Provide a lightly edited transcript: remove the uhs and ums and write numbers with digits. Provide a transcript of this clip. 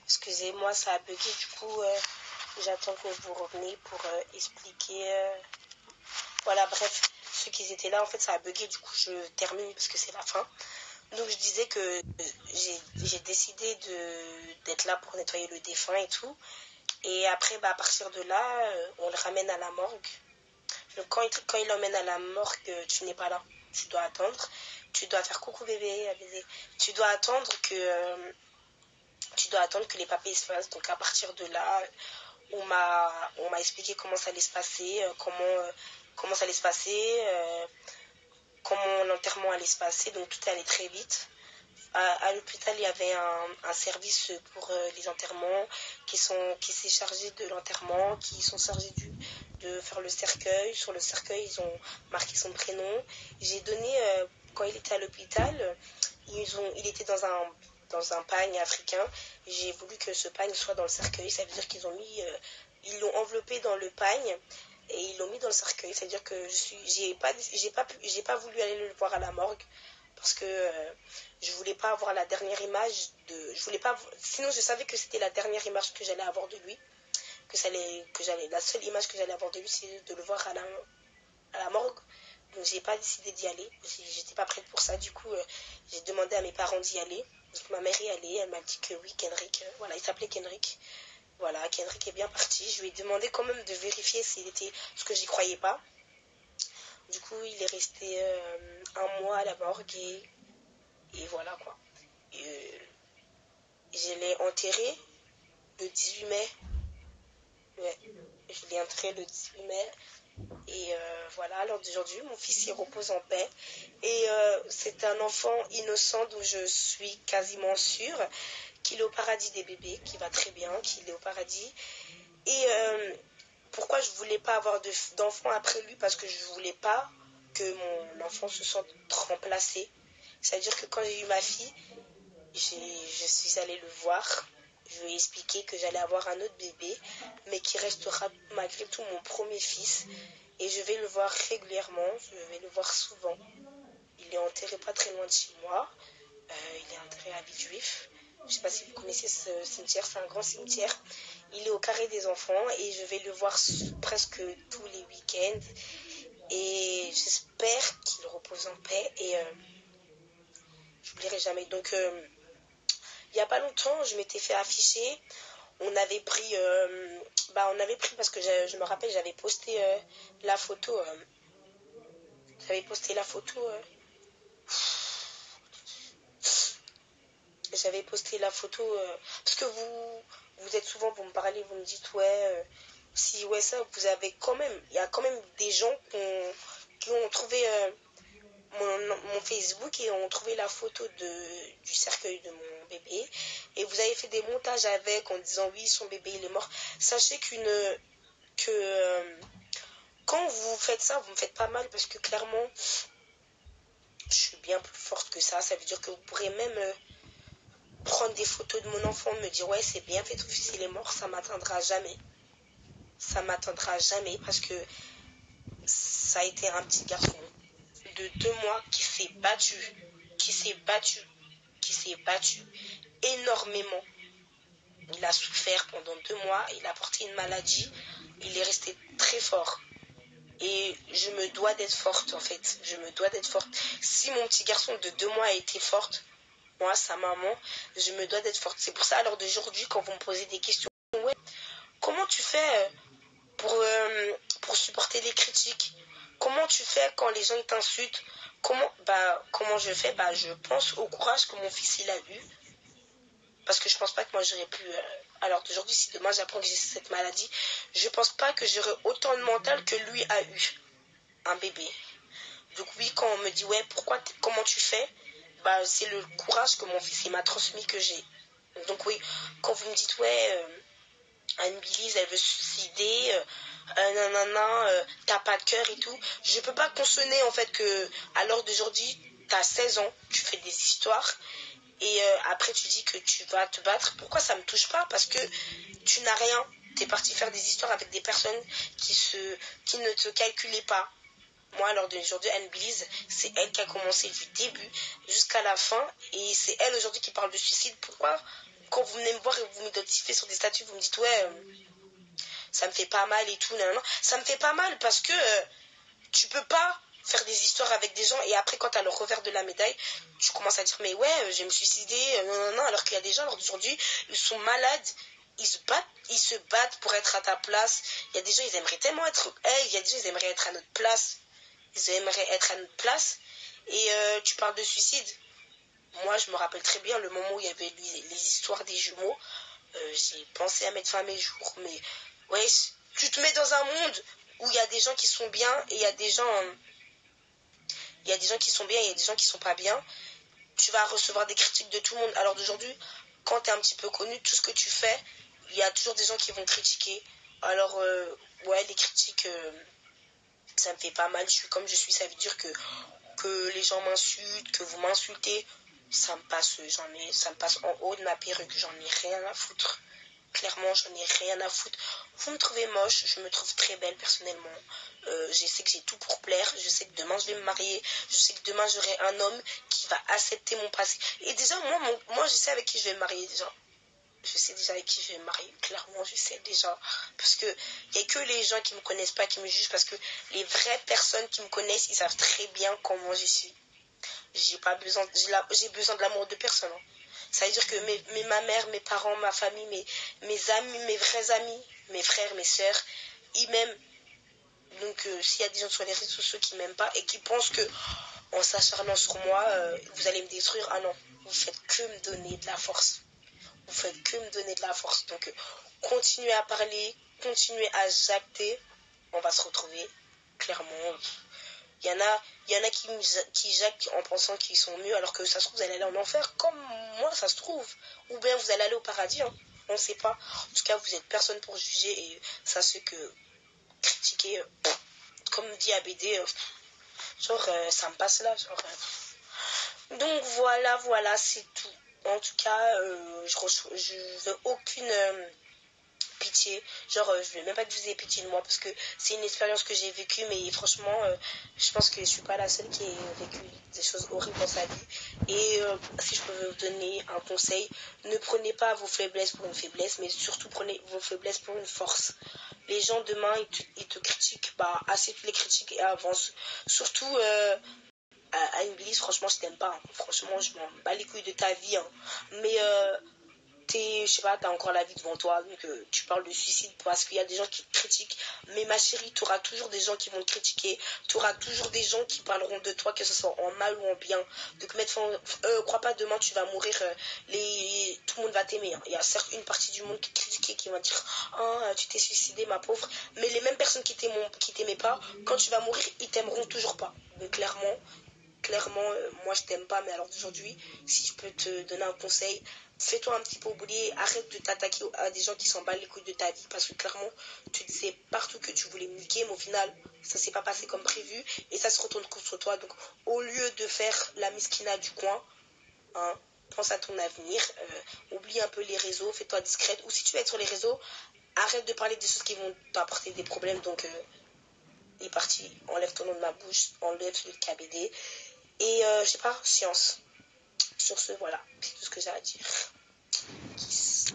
Excusez-moi, ça a bugué, du coup, j'attends que vous reveniez pour expliquer. Voilà, bref, ceux qui étaient là, en fait, ça a bugué, du coup, je termine parce que c'est la fin. Donc, je disais que j'ai décidé d'être là pour nettoyer le défunt et tout. Et après, à partir de là, on le ramène à la morgue. Donc, quand il l'emmène à la morgue, tu n'es pas là. Tu dois attendre. Tu dois faire coucou bébé, bébé. Tu dois attendre que. Les papiers se fassent. Donc à partir de là, on m'a expliqué comment ça allait se passer, comment ça allait se passer, comment l'enterrement allait se passer. Donc tout allait très vite. À l'hôpital, il y avait un service pour les enterrements qui s'est chargé de l'enterrement, qui sont chargés de faire le cercueil. Sur le cercueil, ils ont marqué son prénom. J'ai donné, quand il était à l'hôpital, il était dans un pagne africain. J'ai voulu que ce pagne soit dans le cercueil. Ça veut dire ils l'ont enveloppé dans le pagne et ils l'ont mis dans le cercueil. C'est à dire que j'ai pas voulu aller le voir à la morgue parce que je voulais pas avoir la dernière image je voulais pas, sinon je savais que c'était la dernière image que j'allais avoir de lui, la seule image que j'allais avoir de lui, c'est de le voir à la morgue. Donc j'ai pas décidé d'y aller, j'étais pas prête pour ça. Du coup, j'ai demandé à mes parents d'y aller. Donc ma mère y allait, elle m'a dit que oui, Kendrick, voilà, il s'appelait Kendrick. Voilà, Kendrick est bien parti. Je lui ai demandé quand même de vérifier s'il était, parce que j'y croyais pas. Du coup, il est resté un mois à la morgue et voilà quoi. Et, je l'ai enterré le 18 mai. Ouais, je l'ai enterré le 18 mai. Et voilà, alors d'aujourd'hui, mon fils il repose en paix. Et c'est un enfant innocent dont je suis quasiment sûre qu'il est au paradis des bébés, qu'il va très bien, qu'il est au paradis. Et pourquoi je voulais pas avoir d'enfant après lui? Parce que je voulais pas que mon enfant se sente remplacé. C'est-à-dire que quand j'ai eu ma fille, je suis allée le voir. Je lui ai expliqué que j'allais avoir un autre bébé, mais qui restera malgré tout mon premier fils. Et je vais le voir régulièrement, je vais le voir souvent. Il est enterré pas très loin de chez moi. Il est enterré à Villejuif. Je ne sais pas si vous connaissez ce cimetière, c'est un grand cimetière. Il est au Carré des Enfants et je vais le voir presque tous les week-ends. Et j'espère qu'il repose en paix et j'oublierai jamais. Donc, il n'y a pas longtemps, je m'étais fait afficher. On avait pris parce que je me rappelle, la photo. J'avais posté la photo. J'avais posté la photo parce que vous êtes souvent, vous me parlez, vous me dites ouais, si ouais ça, vous avez quand même, il y a quand même des gens qui ont trouvé mon Facebook et ont trouvé la photo du cercueil de mon bébé et vous avez fait des montages avec en disant oui, son bébé il est mort. Sachez que quand vous faites ça, vous me faites pas mal parce que clairement je suis bien plus forte que ça. Ça veut dire que vous pourrez même prendre des photos de mon enfant, me dire ouais c'est bien fait, ton fils il est mort, ça m'atteindra jamais. Ça m'atteindra jamais parce que ça a été un petit garçon de 2 mois qui s'est battu, qui s'est battu énormément. Il a souffert pendant 2 mois, il a porté une maladie, il est resté très fort. Et je me dois d'être forte en fait, je me dois d'être forte. Si mon petit garçon de 2 mois a été forte, moi, sa maman, je me dois d'être forte. C'est pour ça, à l'heure d'aujourd'hui, quand vous me posez des questions, ouais, comment tu fais pour supporter les critiques? Comment tu fais quand les gens t'insultent? Comment je fais? Je pense au courage que mon fils il a eu. Parce que je pense pas que moi j'aurais pu. Alors d'aujourd'hui, si demain j'apprends que j'ai cette maladie, je pense pas que j'aurais autant de mental que lui a eu. Un bébé. Donc oui, quand on me dit ouais, comment tu fais? C'est le courage que mon fils il m'a transmis que j'ai. Donc oui, quand vous me dites ouais, Anne-Billise elle veut se suicider, nanana, t'as pas de cœur et tout, je peux pas consonner en fait que à l'heure d'aujourd'hui, t'as 16 ans, tu fais des histoires et après tu dis que tu vas te battre. Pourquoi ça me touche pas? Parce que tu n'as rien. T'es parti faire des histoires avec des personnes qui ne te calculaient pas. moi, lors d'aujourd'hui, Anne Belize, c'est elle qui a commencé du début jusqu'à la fin. Et c'est elle aujourd'hui qui parle de suicide. Pourquoi quand vous venez me voir et vous m'identifiez sur des statuts, vous me dites ouais, ça me fait pas mal et tout, non, non. Ça me fait pas mal parce que tu peux pas faire des histoires avec des gens et après quand t'as le revers de la médaille, tu commences à dire mais ouais, je vais me suicider, non, non, non, alors qu'il y a des gens aujourd'hui, ils sont malades, ils se battent pour être à ta place. Il y a des gens, ils aimeraient tellement être, il y a des gens, ils aimeraient être à notre place. Ils aimeraient être à notre place. Et tu parles de suicide. Moi, je me rappelle très bien le moment où il y avait les histoires des jumeaux. J'ai pensé à mettre fin à mes jours. Mais ouais, tu te mets dans un monde où il y a des gens qui sont bien et il y a des gens, il y a des gens qui sont bien et il y a des gens qui sont pas bien. Tu vas recevoir des critiques de tout le monde. Alors d'aujourd'hui, quand tu es un petit peu connu, tout ce que tu fais, il y a toujours des gens qui vont critiquer. Alors, ouais, les critiques, ça me fait pas mal. Je suis comme je suis, ça veut dire que les gens m'insultent, que vous m'insultez, ça me passe en haut de ma perruque, j'en ai rien à foutre. Clairement, j'en ai rien à foutre. Vous me trouvez moche, je me trouve très belle personnellement. Je sais que j'ai tout pour plaire, je sais que demain je vais me marier, je sais que demain j'aurai un homme qui va accepter mon passé. Et déjà, moi je sais avec qui je vais me marier déjà. Je sais déjà avec qui je vais me marier. Clairement, je sais déjà. Parce que il n'y a que les gens qui me connaissent pas qui me jugent. Parce que les vraies personnes qui me connaissent, ils savent très bien comment je suis. J'ai besoin de l'amour de personne. Hein. Ça veut dire que ma mère, mes parents, ma famille, mes amis, mes vrais amis, mes frères, mes soeurs, ils m'aiment. Donc s'il y a des gens sur les réseaux sociaux qui m'aiment pas et qui pensent que en s'acharnant sur moi, vous allez me détruire, ah non, vous faites que me donner de la force. Vous faites que me donner de la force. Donc continuez à parler, continuez à jacter. On va se retrouver clairement. Il y en a qui jactent en pensant qu'ils sont mieux, alors que ça se trouve, vous allez aller en enfer, comme moi, ça se trouve. Ou bien vous allez aller au paradis, hein. On ne sait pas. En tout cas, vous n'êtes personne pour juger, et ça, c'est que critiquer, comme dit ABD, genre, ça me passe là. Genre, donc voilà, c'est tout. En tout cas, je veux aucune pitié. Genre, je veux même pas que vous ayez pitié de moi parce que c'est une expérience que j'ai vécue, mais franchement, je pense que je suis pas la seule qui ait vécu des choses horribles dans sa vie. Et si je peux vous donner un conseil, ne prenez pas vos faiblesses pour une faiblesse, mais surtout prenez vos faiblesses pour une force. Les gens demain, ils te critiquent, bah, assez les critiques et avance. Surtout, à une Bliss, franchement, je t'aime pas. Hein. Franchement, je m'en bats les couilles de ta vie. Hein. Mais je sais pas, t'as encore la vie devant toi, donc tu parles de suicide parce qu'il y a des gens qui te critiquent. Mais ma chérie, tu auras toujours des gens qui vont te critiquer. Tu auras toujours des gens qui parleront de toi, que ce soit en mal ou en bien. Donc, crois pas, demain tu vas mourir, tout le monde va t'aimer. Hein. Il y a certes une partie du monde qui te critique, qui va dire ah, tu t'es suicidé, ma pauvre. Mais les mêmes personnes qui t'aimaient pas, quand tu vas mourir, ils t'aimeront toujours pas. Donc, clairement, moi je t'aime pas, mais alors d'aujourd'hui, si je peux te donner un conseil, fais-toi un petit peu oublier, arrête de t'attaquer à des gens qui s'en battent les couilles de ta vie, parce que clairement, tu disais partout que tu voulais me niquer, mais au final, ça s'est pas passé comme prévu, et ça se retourne contre toi. Donc, au lieu de faire la miskina du coin, hein, pense à ton avenir, oublie un peu les réseaux, fais-toi discrète, ou si tu vas être sur les réseaux, arrête de parler des choses qui vont t'apporter des problèmes, donc est parti, enlève ton nom de ma bouche, enlève celui de KBD, et je sais pas, science. Sur ce, voilà, c'est tout ce que j'ai à dire. Kiss.